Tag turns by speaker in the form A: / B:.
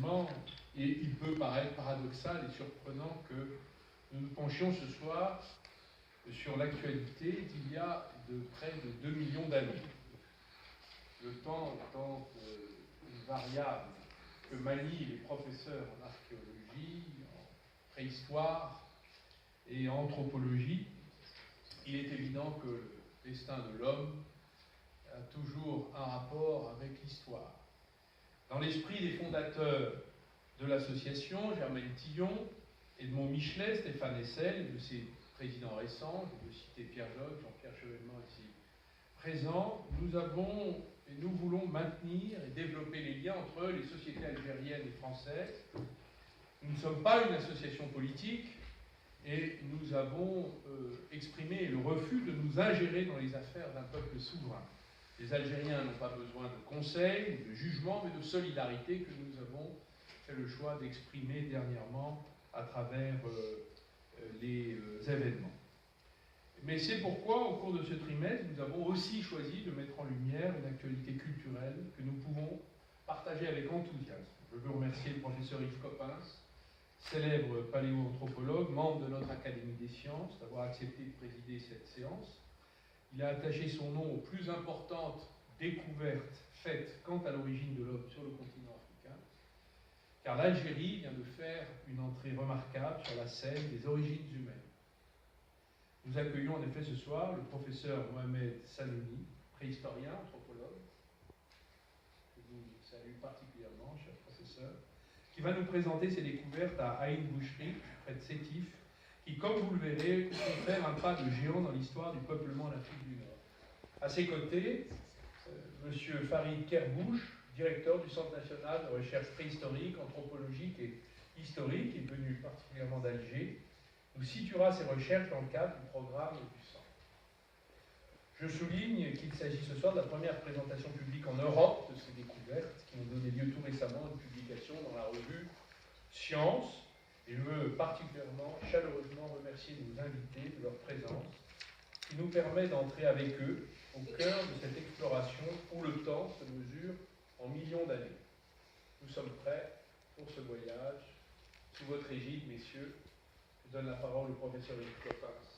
A: Et il peut paraître paradoxal et surprenant que nous nous penchions ce soir sur l'actualité d'il y a de près de 2 millions d'années. Le temps étant une variable que manient les professeurs en archéologie, en préhistoire et en anthropologie, il est évident que le destin de l'homme a toujours un rapport avec l'histoire. Dans l'esprit des fondateurs de l'association, Germaine Tillon, Edmond Michelet, Stéphane Hessel, et de ses présidents récents, je veux citer Pierre Jogues, Jean-Pierre Chevènement ici présent, nous voulons maintenir et développer les liens entre les sociétés algériennes et françaises. Nous ne sommes pas une association politique et nous avons exprimé le refus de nous ingérer dans les affaires d'un peuple souverain. Les Algériens n'ont pas besoin de conseils, de jugements, mais de solidarité que nous avons fait le choix d'exprimer dernièrement à travers les événements. Mais c'est pourquoi, au cours de ce trimestre, nous avons aussi choisi de mettre en lumière une actualité culturelle que nous pouvons partager avec enthousiasme. Je veux remercier le professeur Yves Coppens, célèbre paléoanthropologue, membre de notre Académie des sciences, d'avoir accepté de présider cette séance. Il a attaché son nom aux plus importantes découvertes faites quant à l'origine de l'homme sur le continent africain, car l'Algérie vient de faire une entrée remarquable sur la scène des origines humaines. Nous accueillons en effet ce soir le professeur Mohamed Salouni, préhistorien, anthropologue, que nous salue particulièrement, cher professeur, qui va nous présenter ses découvertes à Aïn Bouchri, près de Sétif, qui, comme vous le verrez, confère un pas de géant dans l'histoire du peuplement en Afrique du Nord. À ses côtés, M. Farid Kerbouche, directeur du Centre national de recherche préhistorique, anthropologique et historique, est venu particulièrement d'Alger, nous situera ses recherches dans le cadre du programme du Centre. Je souligne qu'il s'agit ce soir de la première présentation publique en Europe de ces découvertes qui ont donné lieu tout récemment à une publication dans la revue Science. Et je veux particulièrement, chaleureusement remercier nos invités de leur présence, qui nous permet d'entrer avec eux au cœur de cette exploration où le temps se mesure en millions d'années. Nous sommes prêts pour ce voyage. Sous votre égide, messieurs, je donne la parole au professeur Yves Coppens.